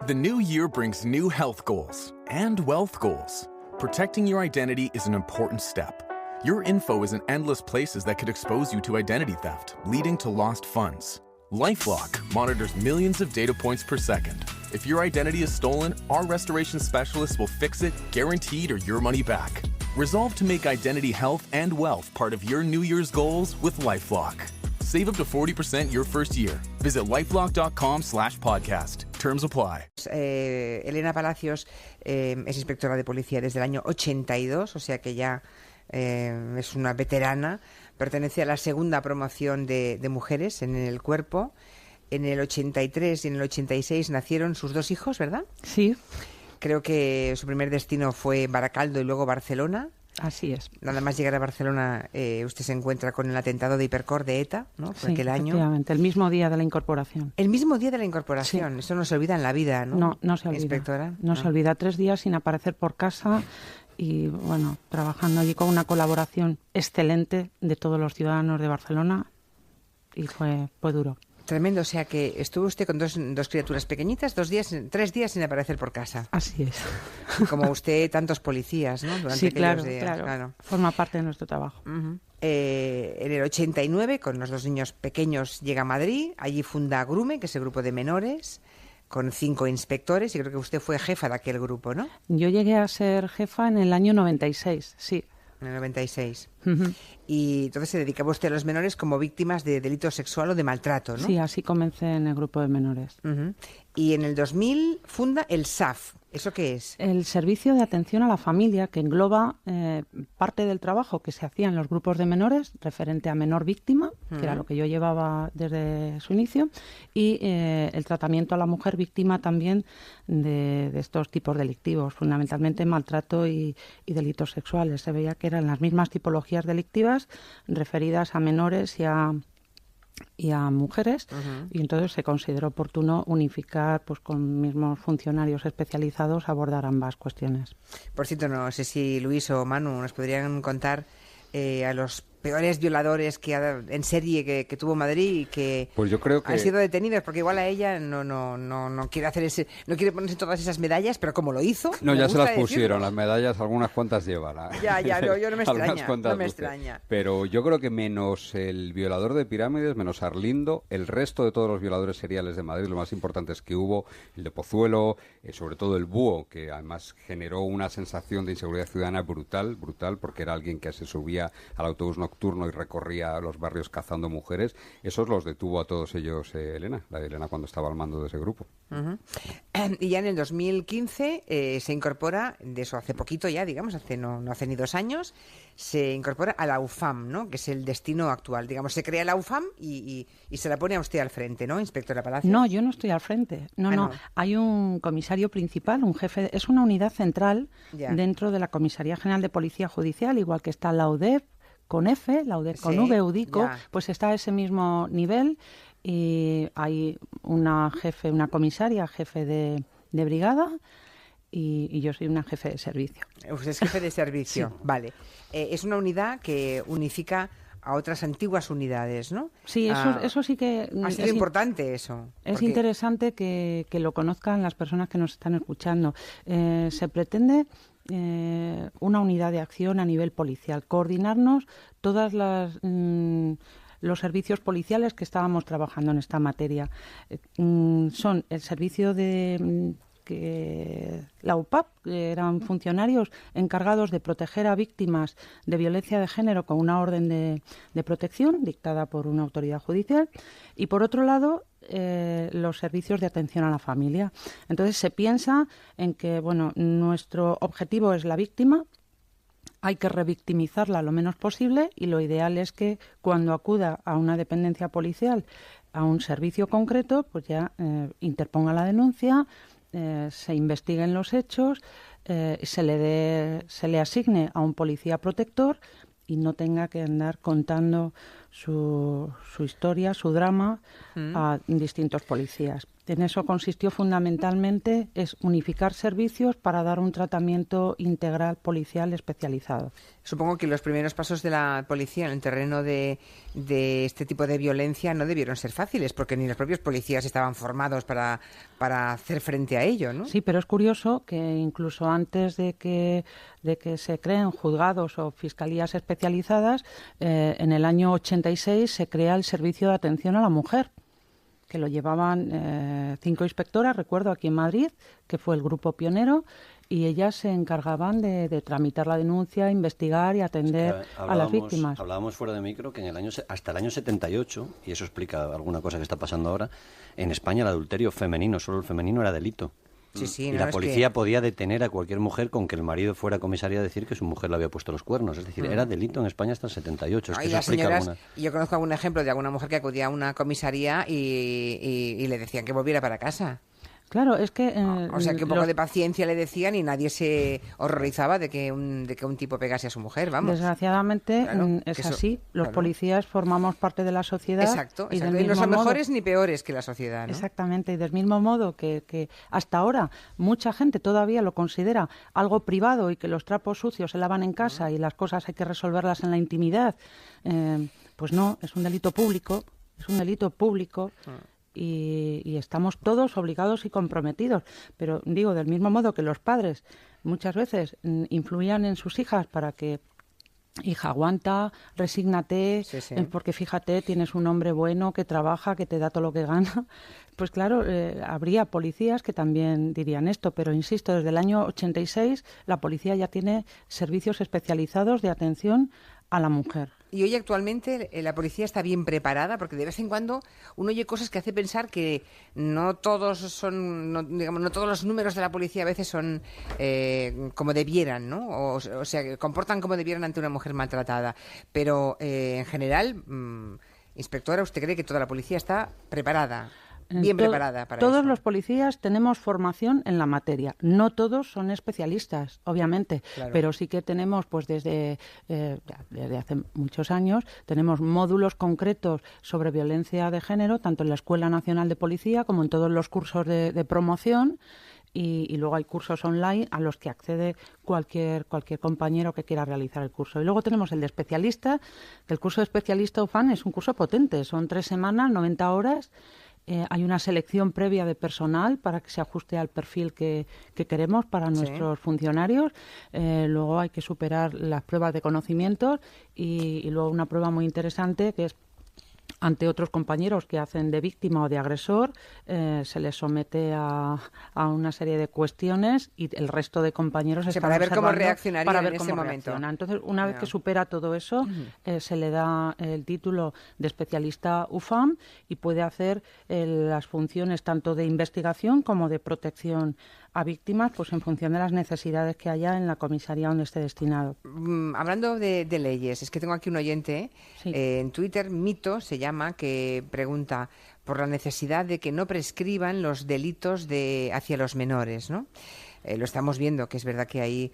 The new year brings new health goals and wealth goals. Protecting your identity is an important step. Your info is in endless places that could expose you to identity theft, leading to lost funds. LifeLock monitors millions of data points per second. If your identity is stolen, our restoration specialists will fix it, guaranteed, or your money back. Resolve to make identity health and wealth part of your New Year's goals with LifeLock. Save up to 40% your first year. Visit lifelock.com/podcast. Terms apply. Elena Palacios es inspectora de policía desde el año 82, o sea que ya es una veterana. Pertenece a la segunda promoción de mujeres en el cuerpo. En el 83 y en el 86 nacieron sus dos hijos, ¿verdad? Sí. Creo que su primer destino fue Baracaldo y luego Barcelona. Así es. Nada más llegar a Barcelona, usted se encuentra con el atentado de Hipercor de ETA, ¿no? Fue aquel año. Efectivamente, el mismo día de la incorporación. El mismo día de la incorporación. Sí. Eso no se olvida en la vida, ¿no? No, no se olvida. Inspectora. No se olvida. 3 días sin aparecer por casa y, bueno, trabajando allí con una colaboración excelente de todos los ciudadanos de Barcelona y fue duro. Tremendo, o sea que estuvo usted con dos criaturas pequeñitas, 3 días sin aparecer por casa. Así es. Como usted, tantos policías, ¿no? Durante sí, aquellos días. Claro. Forma parte de nuestro trabajo. Uh-huh. En el 89, con los 2 niños pequeños, llega a Madrid. Allí funda Grume, que es el grupo de menores, con 5 inspectores. Y creo que usted fue jefa de aquel grupo, ¿no? Yo llegué a ser jefa en el año 96, sí. En el 96. Uh-huh. Y entonces se dedicaba usted a los menores como víctimas de delito sexual o de maltrato, ¿no? Sí, así comencé en el grupo de menores. Uh-huh. Y en el 2000 funda el SAF. ¿Eso qué es? El Servicio de Atención a la Familia, que engloba parte del trabajo que se hacía en los grupos de menores, referente a menor víctima, que era lo que yo llevaba desde su inicio, y el tratamiento a la mujer víctima también de estos tipos delictivos, fundamentalmente maltrato y delitos sexuales. Se veía que eran las mismas tipologías delictivas referidas a menores y a mujeres, uh-huh. Y entonces se consideró oportuno unificar, pues con mismos funcionarios especializados, abordar ambas cuestiones. Por cierto, no sé si Luis o Manu nos podrían contar a los peores violadores en serie que tuvo Madrid y que, pues yo creo que han sido detenidos, porque igual a ella no quiere hacer no quiere ponerse todas esas medallas, pero como lo hizo, no, ya se las pusieron las medallas, algunas cuantas lleva. Ya, yo no me extraña, Pero yo creo que menos el violador de pirámides, menos Arlindo, el resto de todos los violadores seriales de Madrid, lo más importantes que hubo, el de Pozuelo, sobre todo el Búho, que además generó una sensación de inseguridad ciudadana brutal, porque era alguien que se subía al autobús nocturno y recorría los barrios cazando mujeres. Esos los detuvo a todos ellos Elena cuando estaba al mando de ese grupo. Uh-huh. Y ya en el 2015 se incorpora, de eso hace poquito ya, digamos, no hace ni 2 años, se incorpora a la UFAM, ¿no? Que es el destino actual. Digamos, se crea la UFAM y se la pone a usted al frente, ¿no, inspectora Palacios? No, yo no estoy al frente. No. Hay un comisario principal, un jefe, es una unidad central dentro de la Comisaría General de Policía Judicial, igual que está la UDEP, con F, la UDEP con V, UDICO, pues está a ese mismo nivel y hay una comisaria, jefe de brigada y yo soy una jefe de servicio. Usted es jefe de servicio, sí. Vale. Es una unidad que unifica a otras antiguas unidades, ¿no? Sí, eso sí que... Ha sido importante eso. Es interesante que lo conozcan las personas que nos están escuchando. Se pretende... una unidad de acción a nivel policial, coordinarnos todas los servicios policiales que estábamos trabajando en esta materia. Son el servicio de la UPAP, que eran funcionarios encargados de proteger a víctimas de violencia de género con una orden de protección dictada por una autoridad judicial, y por otro lado los servicios de atención a la familia. Entonces se piensa en que, bueno, nuestro objetivo es la víctima, hay que revictimizarla lo menos posible y lo ideal es que cuando acuda a una dependencia policial, a un servicio concreto, pues ya interponga la denuncia, se investiguen los hechos, se le asigne a un policía protector y no tenga que andar contando su historia, su drama a distintos policías. En eso consistió fundamentalmente es unificar servicios para dar un tratamiento integral policial especializado. Supongo que los primeros pasos de la policía en el terreno de este tipo de violencia no debieron ser fáciles, porque ni los propios policías estaban formados para hacer frente a ello, ¿no? Sí, pero es curioso que incluso antes de que se creen juzgados o fiscalías especializadas, en el año 86 se crea el Servicio de Atención a la Mujer, que lo llevaban 5 inspectoras, recuerdo, aquí en Madrid, que fue el grupo pionero, y ellas se encargaban de tramitar la denuncia, investigar y atender a las víctimas. Hablábamos fuera de micro que hasta el año 78, y eso explica alguna cosa que está pasando ahora, en España el adulterio femenino, solo el femenino, era delito. Sí, y la policía podía detener a cualquier mujer con que el marido fuera a comisaría a decir que su mujer le había puesto los cuernos. Es decir, era delito en España hasta el 78. Es que eso explica alguna... Yo conozco algún ejemplo de alguna mujer que acudía a una comisaría y le decían que volviera para casa. Claro, es que... o sea, que un poco de paciencia le decían y nadie se horrorizaba de que un tipo pegase a su mujer, vamos. Desgraciadamente es así. Los policías formamos parte de la sociedad. Exacto. Y no son mejores ni peores que la sociedad, ¿no? Exactamente. Y del mismo modo que hasta ahora mucha gente todavía lo considera algo privado y que los trapos sucios se lavan en casa y las cosas hay que resolverlas en la intimidad, pues no, es un delito público. Es un delito público. Y estamos todos obligados y comprometidos. Pero digo, del mismo modo que los padres muchas veces influían en sus hijas para que, hija, aguanta, resígnate, porque fíjate, tienes un hombre bueno que trabaja, que te da todo lo que gana. Pues claro, habría policías que también dirían esto, pero insisto, desde el año 86 la policía ya tiene servicios especializados de atención a la mujer. Y hoy actualmente la policía está bien preparada, porque de vez en cuando uno oye cosas que hace pensar que no todos los números de la policía a veces son como debieran, ¿no? O sea, que comportan como debieran ante una mujer maltratada. Pero en general, inspectora, ¿usted cree que toda la policía está preparada? Bien preparada para todos eso. Los policías tenemos formación en la materia. No todos son especialistas, obviamente, pero sí que tenemos, pues desde hace muchos años, tenemos módulos concretos sobre violencia de género, tanto en la Escuela Nacional de Policía como en todos los cursos de promoción. Y luego hay cursos online a los que accede cualquier compañero que quiera realizar el curso. Y luego tenemos el de especialista, que el curso de especialista UFAN es un curso potente, son 3 semanas, 90 horas. Hay una selección previa de personal para que se ajuste al perfil que queremos para nuestros funcionarios. Luego hay que superar las pruebas de conocimientos y luego una prueba muy interesante que es ante otros compañeros que hacen de víctima o de agresor, se les somete a una serie de cuestiones y el resto de compañeros están para ver cómo reaccionaría en ese momento. Entonces, una vez que supera todo eso, se le da el título de especialista UFAM y puede hacer las funciones tanto de investigación como de protección a víctimas, pues en función de las necesidades que haya en la comisaría donde esté destinado. Hablando de leyes, es que tengo aquí un oyente en Twitter, Mito se llama, que pregunta por la necesidad de que no prescriban los delitos hacia los menores, ¿no? Lo estamos viendo, que es verdad que hay,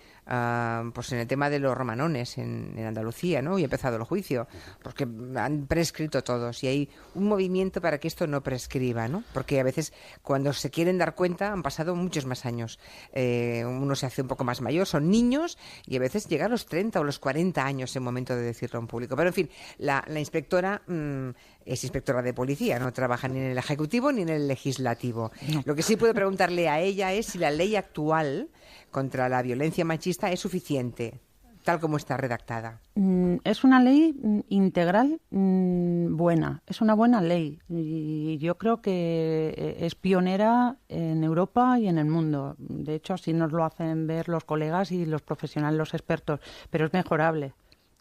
pues en el tema de los romanones en Andalucía, ¿no? Y ha empezado el juicio, porque han prescrito todos y hay un movimiento para que esto no prescriba, ¿no? Porque a veces cuando se quieren dar cuenta han pasado muchos más años. Uno se hace un poco más mayor, son niños y a veces llega a los 30 o los 40 años en momento de decirlo en público. Pero en fin, la inspectora es inspectora de policía, no trabaja ni en el Ejecutivo ni en el Legislativo. No. Lo que sí puedo preguntarle a ella es si la ley actual contra la violencia machista es suficiente, tal como está redactada. Es una ley integral buena, es una buena ley y yo creo que es pionera en Europa y en el mundo. De hecho, así nos lo hacen ver los colegas y los profesionales, los expertos, pero es mejorable.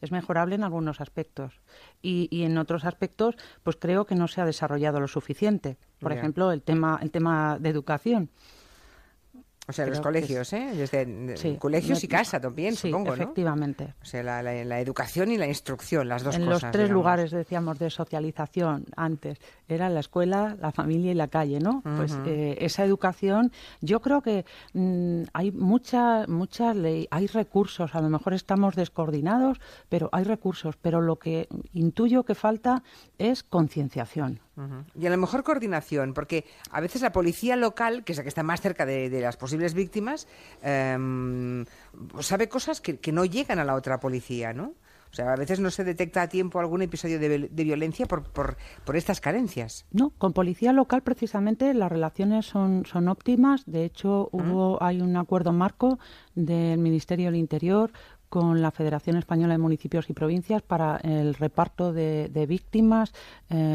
Es mejorable en algunos aspectos y en otros aspectos pues creo que no se ha desarrollado lo suficiente. Por ejemplo, el tema de educación. O sea, los colegios, desde colegios y casa también, supongo, ¿no? Efectivamente. O sea, la educación y la instrucción, las dos cosas. En los 3 lugares, decíamos, de socialización antes. era la escuela, la familia y la calle, ¿no? Pues esa educación, yo creo que hay mucha ley, hay recursos, a lo mejor estamos descoordinados, pero hay recursos, pero lo que intuyo que falta es concienciación. Y a lo mejor coordinación, porque a veces la policía local, que es la que está más cerca de las posibles víctimas, sabe cosas que no llegan a la otra policía, ¿no? O sea, a veces no se detecta a tiempo algún episodio de violencia por estas carencias. No, con policía local precisamente las relaciones son óptimas. De hecho, hay un acuerdo marco del Ministerio del Interior con la Federación Española de Municipios y Provincias para el reparto de víctimas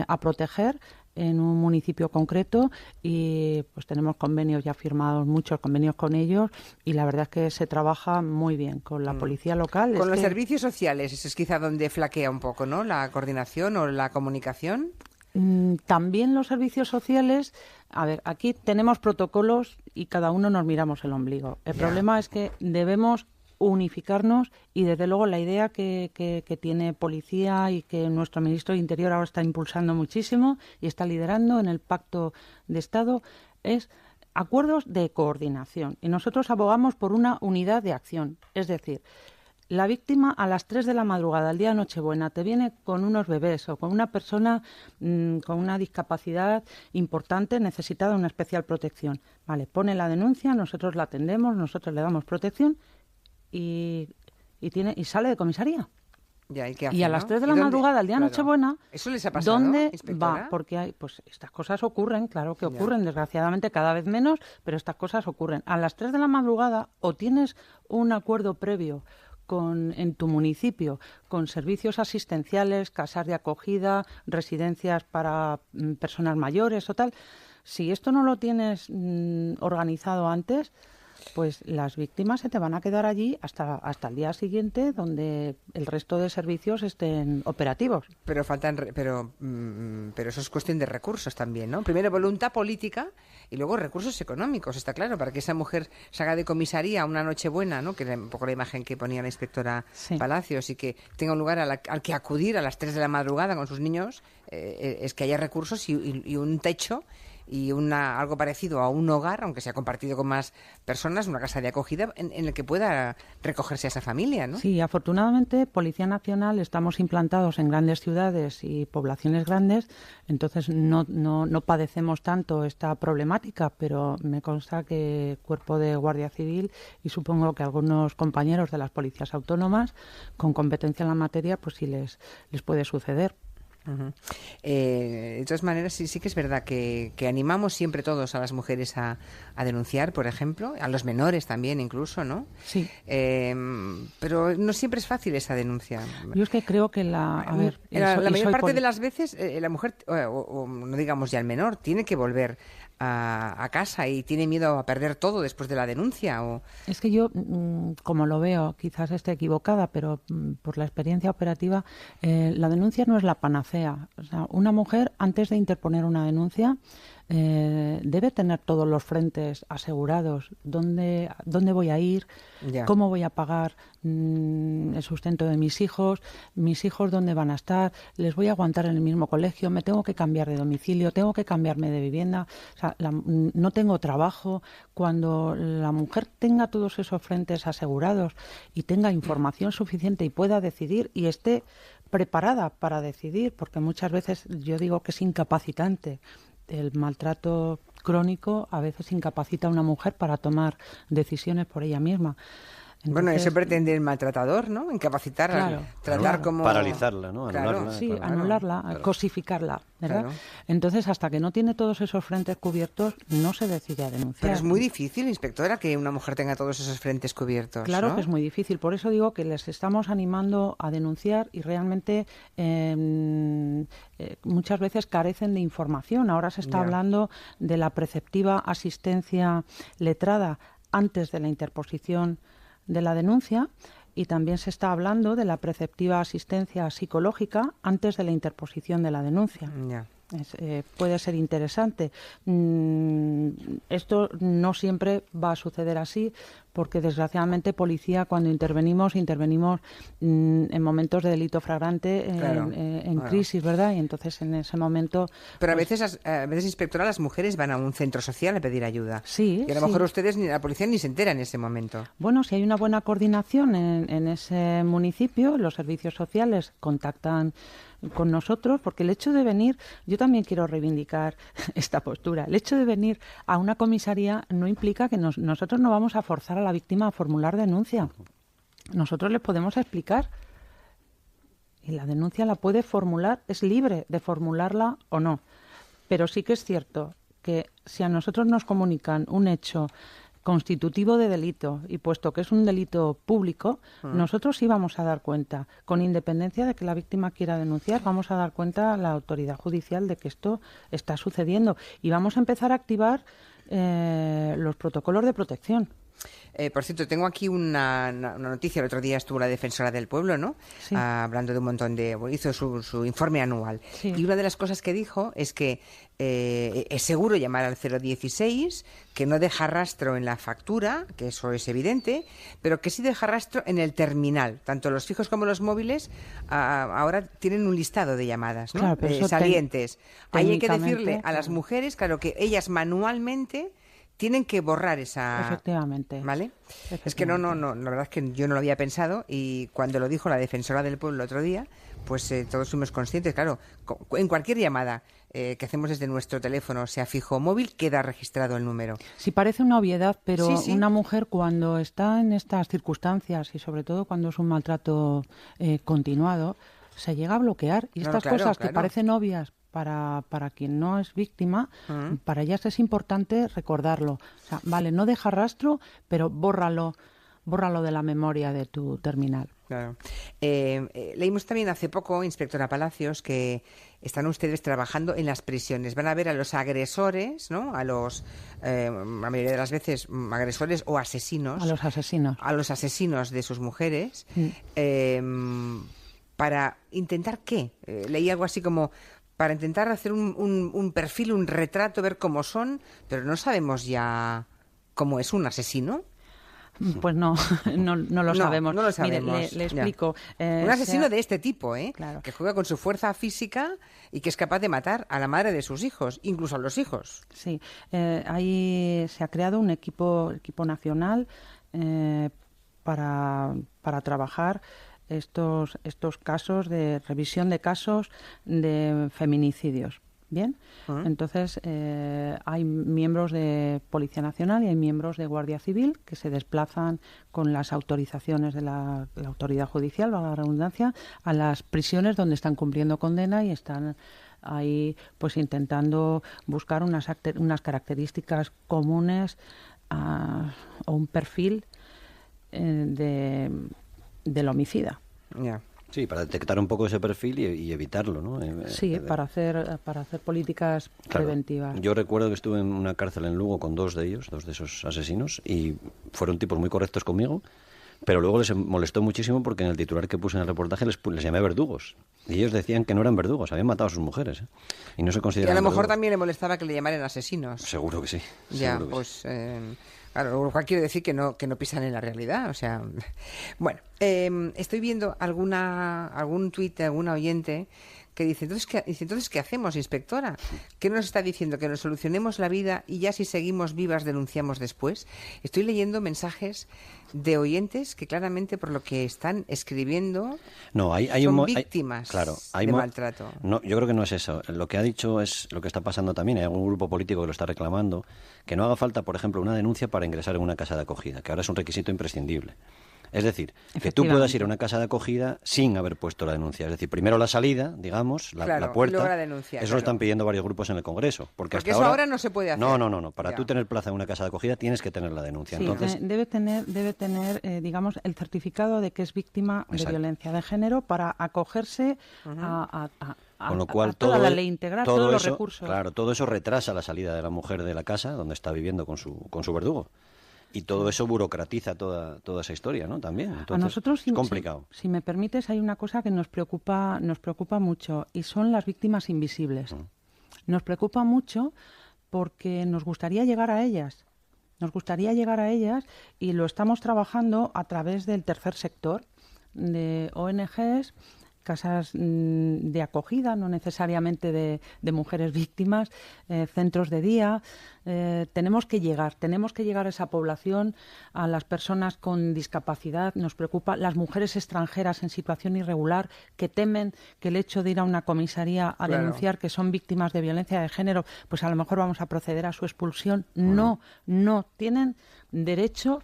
a proteger en un municipio concreto, y pues tenemos convenios ya firmados, muchos convenios con ellos, y la verdad es que se trabaja muy bien con la policía local. Con los servicios sociales, eso es quizá donde flaquea un poco, ¿no? La coordinación o la comunicación. También los servicios sociales, a ver, aquí tenemos protocolos y cada uno nos miramos el ombligo. El problema es que debemos unificarnos, y desde luego la idea que tiene Policía y que nuestro ministro de Interior ahora está impulsando muchísimo y está liderando en el Pacto de Estado es acuerdos de coordinación, y nosotros abogamos por una unidad de acción. Es decir, la víctima a las 3 de la madrugada, el día de Nochebuena, te viene con unos bebés o con una persona con una discapacidad importante, necesitada de una especial protección. Vale, pone la denuncia, nosotros la atendemos, nosotros le damos protección y sale de comisaría. Ya, ¿y qué hace, y a las 3 de la madrugada, el día de Nochebuena, ¿eso les ha pasado, ¿dónde inspectora? va? Porque hay, pues estas cosas ocurren, claro que ocurren, desgraciadamente cada vez menos, pero estas cosas ocurren. A las 3 de la madrugada o tienes un acuerdo previo en tu municipio con servicios asistenciales, casas de acogida, residencias para personas mayores o tal. Si esto no lo tienes organizado antes, pues las víctimas se te van a quedar allí hasta el día siguiente, donde el resto de servicios estén operativos. Pero pero eso es cuestión de recursos también, ¿no? Primero voluntad política y luego recursos económicos, está claro, para que esa mujer salga de comisaría una Nochebuena, ¿no? Que era un poco la imagen que ponía la inspectora Palacios, y que tenga un lugar al que acudir a las 3 de la madrugada con sus niños, es que haya recursos y un techo y algo parecido a un hogar, aunque sea compartido con más personas, una casa de acogida en el que pueda recogerse a esa familia, ¿no? Sí, afortunadamente, Policía Nacional estamos implantados en grandes ciudades y poblaciones grandes, entonces no padecemos tanto esta problemática, pero me consta que Cuerpo de Guardia Civil y supongo que algunos compañeros de las policías autónomas con competencia en la materia, pues sí les puede suceder. De todas maneras, sí que es verdad que animamos siempre todos a las mujeres a denunciar, por ejemplo, a los menores también incluso, ¿no? Sí. Pero no siempre es fácil esa denuncia. Yo es que creo que la mayor parte de las veces la mujer, o no digamos ya el menor, tiene que volver a casa y tiene miedo a perder todo después de la denuncia. Es que yo, como lo veo, quizás esté equivocada, pero por la experiencia operativa, la denuncia no es la panacea. O sea, una mujer, antes de interponer una denuncia, debe tener todos los frentes asegurados. ¿Dónde voy a ir? ¿Cómo voy a pagar el sustento de mis hijos dónde van a estar? ¿Les voy a aguantar en el mismo colegio? ¿Me tengo que cambiar de domicilio? ¿Tengo que cambiarme de vivienda? O sea, no tengo trabajo. Cuando la mujer tenga todos esos frentes asegurados y tenga información suficiente y pueda decidir y esté preparada para decidir, porque muchas veces yo digo que es incapacitante. El maltrato crónico a veces incapacita a una mujer para tomar decisiones por ella misma. Entonces, bueno, eso pretende el maltratador, ¿no? Incapacitarla, tratar como... Paralizarla, ¿no? Anularla. Sí, anularla, cosificarla, ¿verdad? Claro. Entonces, hasta que no tiene todos esos frentes cubiertos, no se decide a denunciar. Pero es muy difícil, inspectora, que una mujer tenga todos esos frentes cubiertos, Claro, ¿no? que es muy difícil. Por eso digo que les estamos animando a denunciar y realmente muchas veces carecen de información. Ahora se está hablando de la preceptiva asistencia letrada antes de la interposición de la denuncia, y también se está hablando de la preceptiva asistencia psicológica antes de la interposición de la denuncia. Puede ser interesante. Esto no siempre va a suceder así, porque desgraciadamente policía, cuando intervenimos en momentos de delito flagrante, en crisis, ¿verdad? Y entonces en ese momento... Pero a veces, inspectora, las mujeres van a un centro social a pedir ayuda. Sí. Y a lo mejor ustedes, ni la policía, ni se entera en ese momento. Bueno, si hay una buena coordinación en ese municipio, los servicios sociales contactan con nosotros, porque el hecho de venir, yo también quiero reivindicar esta postura, el hecho de venir a una comisaría no implica que nosotros no vamos a forzar a la víctima a formular denuncia. Nosotros les podemos explicar y la denuncia la puede formular, es libre de formularla o no, pero sí que es cierto que si a nosotros nos comunican un hecho constitutivo de delito, y puesto que es un delito público, nosotros sí vamos a dar cuenta, con independencia de que la víctima quiera denunciar, vamos a dar cuenta a la autoridad judicial de que esto está sucediendo y vamos a empezar a activar los protocolos de protección. Por cierto, tengo aquí una noticia. El otro día estuvo la defensora del pueblo, ¿no? Sí. Hablando de un montón de... hizo su informe anual. Sí. Y una de las cosas que dijo es que es seguro llamar al 016, que no deja rastro en la factura, que eso es evidente, pero que sí deja rastro en el terminal. Tanto los fijos como los móviles ahora tienen un listado de llamadas, ¿no? Claro, pero eso salientes. Ahí hay que decirle técnicamente, a las mujeres, claro, que ellas manualmente tienen que borrar esa... Efectivamente. ¿Vale? Es que no, la verdad es que yo no lo había pensado, y cuando lo dijo la defensora del pueblo el otro día, pues todos fuimos conscientes, claro, en cualquier llamada que hacemos desde nuestro teléfono, sea fijo o móvil, queda registrado el número. Sí, parece una obviedad, pero Sí. una mujer cuando está en estas circunstancias y sobre todo cuando es un maltrato continuado, se llega a bloquear y estas cosas que parecen obvias para quien no es víctima, para ellas es importante recordarlo. O sea, vale, no deja rastro, pero bórralo de la memoria de tu terminal. Claro. Leímos también hace poco, inspectora Palacios, que están ustedes trabajando en las prisiones. Van a ver a los agresores, ¿no? A los, la mayoría de las veces, agresores o asesinos. A los asesinos. A los asesinos de sus mujeres. Para intentar, ¿qué? Leí algo así como... para intentar hacer un perfil, un retrato, ver cómo son, pero no sabemos ya cómo es un asesino. Pues no lo sabemos. No lo sabemos. Mire, le explico. Un asesino de este tipo, Claro. que juega con su fuerza física y que es capaz de matar a la madre de sus hijos, incluso a los hijos. Sí, ahí se ha creado un equipo nacional para trabajar estos casos de revisión de casos de feminicidios. Bien, entonces hay miembros de Policía Nacional y hay miembros de Guardia Civil que se desplazan con las autorizaciones de la autoridad judicial, valga la redundancia, a las prisiones donde están cumpliendo condena y están ahí pues intentando buscar unas características comunes o un perfil del homicida. Yeah. Sí, para detectar un poco ese perfil y evitarlo, ¿no? Sí, para hacer políticas preventivas. Yo recuerdo que estuve en una cárcel en Lugo con dos de esos asesinos, y fueron tipos muy correctos conmigo, pero luego les molestó muchísimo porque en el titular que puse en el reportaje les llamé verdugos. Y ellos decían que no eran verdugos, habían matado a sus mujeres, ¿eh? Y no se Y consideraban a lo mejor verdugos. también le molestaba que le llamaran asesinos. Seguro que sí. Ya, seguro que pues... sí. Claro, lo cual quiere decir que no pisan en la realidad, o sea... Bueno, estoy viendo algún tuit de alguna oyente que dice, entonces, ¿qué hacemos, inspectora? ¿Qué nos está diciendo? ¿Que nos solucionemos la vida y ya si seguimos vivas denunciamos después? Estoy leyendo mensajes de oyentes que claramente por lo que están escribiendo son víctimas de maltrato. No, yo creo que no es eso. Lo que ha dicho es lo que está pasando también. Hay algún grupo político que lo está reclamando, que no haga falta, por ejemplo, una denuncia para ingresar en una casa de acogida, que ahora es un requisito imprescindible. Es decir, que tú puedas ir a una casa de acogida sin haber puesto la denuncia. Es decir, primero la salida, digamos, la puerta. Y luego la denuncia. Eso lo están pidiendo varios grupos en el Congreso. Porque hasta eso ahora no se puede hacer. No. Para tú tener plaza en una casa de acogida tienes que tener la denuncia. Sí, entonces debe tener digamos, el certificado de que es víctima de violencia de género para acogerse con lo cual, toda la ley integral, todos los recursos. Claro, todo eso retrasa la salida de la mujer de la casa donde está viviendo con su verdugo. Y todo eso burocratiza toda esa historia, ¿no? También. Entonces, a nosotros, es complicado. Si me permites, hay una cosa que nos preocupa mucho y son las víctimas invisibles. Nos preocupa mucho porque nos gustaría llegar a ellas, Nos gustaría llegar a ellas y lo estamos trabajando a través del tercer sector, de ONGs, casas de acogida, no necesariamente de mujeres víctimas, centros de día. Tenemos que llegar a esa población, a las personas con discapacidad. Nos preocupa las mujeres extranjeras en situación irregular que temen que el hecho de ir a una comisaría a denunciar que son víctimas de violencia de género, pues a lo mejor vamos a proceder a su expulsión. No tienen derecho,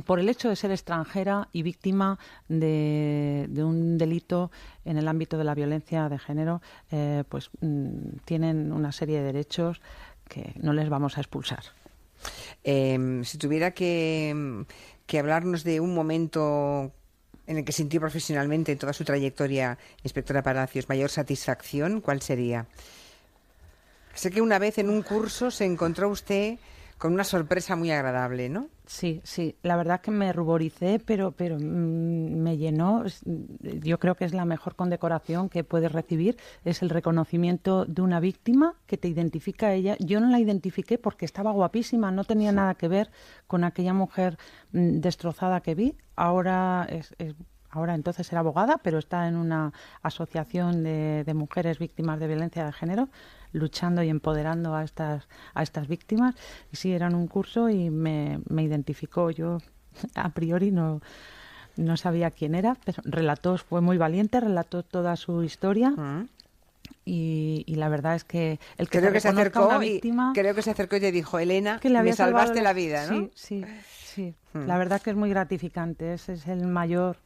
por el hecho de ser extranjera y víctima de un delito en el ámbito de la violencia de género, tienen una serie de derechos que no les vamos a expulsar. Si tuviera que hablarnos de un momento en el que sintió profesionalmente en toda su trayectoria, inspectora Palacios, mayor satisfacción, ¿cuál sería? Sé que una vez en un curso se encontró usted con una sorpresa muy agradable, ¿no? Sí, la verdad es que me ruboricé, pero me llenó. Yo creo que es la mejor condecoración que puedes recibir, es el reconocimiento de una víctima que te identifica a ella. Yo no la identifiqué porque estaba guapísima, no tenía nada que ver con aquella mujer destrozada que vi. Ahora entonces era abogada, pero está en una asociación de mujeres víctimas de violencia de género, luchando y empoderando a estas víctimas. Y sí, eran un curso y me identificó. Yo a priori no sabía quién era, pero fue muy valiente, relató toda su historia. Y la verdad es que el que creo que se acercó una víctima, creo que se acercó y te dijo: Elena, que le había me salvaste la vida, ¿no? Sí. La verdad es que es muy gratificante. Ese es el mayor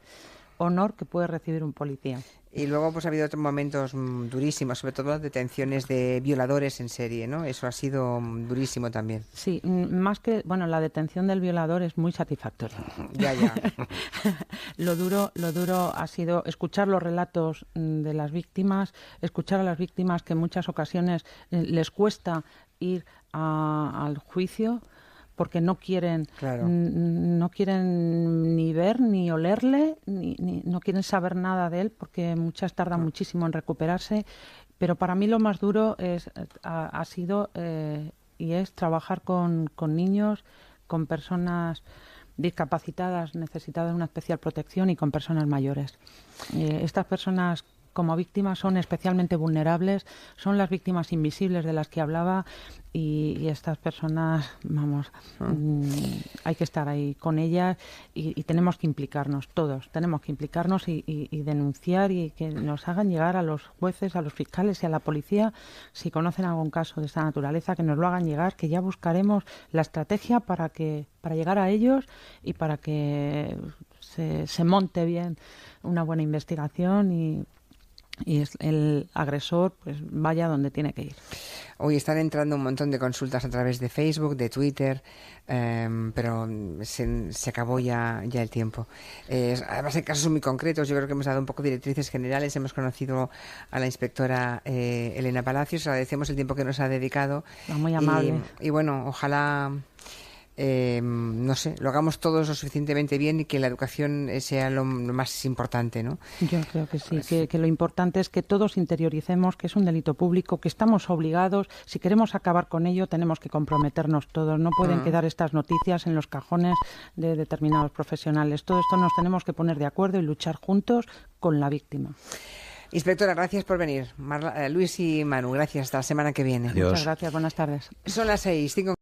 honor que puede recibir un policía. Y luego pues ha habido otros momentos durísimos, sobre todo detenciones de violadores en serie, ¿no? Eso ha sido durísimo también. Sí, más que, la detención del violador es muy satisfactoria. Ya. Lo duro ha sido escuchar los relatos de las víctimas, escuchar a las víctimas que en muchas ocasiones les cuesta ir al juicio, porque no quieren ni ver ni olerle, ni no quieren saber nada de él, porque muchas tardan muchísimo en recuperarse. Pero para mí lo más duro ha sido y es trabajar con niños, con personas discapacitadas, necesitadas de una especial protección, y con personas mayores. Estas personas como víctimas son especialmente vulnerables, son las víctimas invisibles de las que hablaba, y estas personas, hay que estar ahí con ellas y tenemos que implicarnos, todos tenemos que implicarnos y denunciar, y que nos hagan llegar a los jueces, a los fiscales y a la policía, si conocen algún caso de esta naturaleza, que nos lo hagan llegar, que ya buscaremos la estrategia para llegar a ellos y para que se monte bien una buena investigación y el agresor pues vaya donde tiene que ir. Hoy están entrando un montón de consultas a través de Facebook, de Twitter, pero se acabó ya el tiempo. Además hay casos muy concretos. Yo creo que hemos dado un poco de directrices generales. Hemos conocido a la inspectora Elena Palacios. Agradecemos el tiempo que nos ha dedicado. Muy amable. Y bueno, ojalá lo hagamos todos lo suficientemente bien y que la educación sea lo más importante, ¿no? Yo creo que sí, que lo importante es que todos interioricemos que es un delito público, que estamos obligados. Si queremos acabar con ello, tenemos que comprometernos todos. No pueden quedar estas noticias en los cajones de determinados profesionales. Todo esto nos tenemos que poner de acuerdo y luchar juntos con la víctima. Inspectora, gracias por venir. Luis y Manu, gracias. Hasta la semana que viene. Adiós. Muchas gracias. Buenas tardes. Son las 6:05.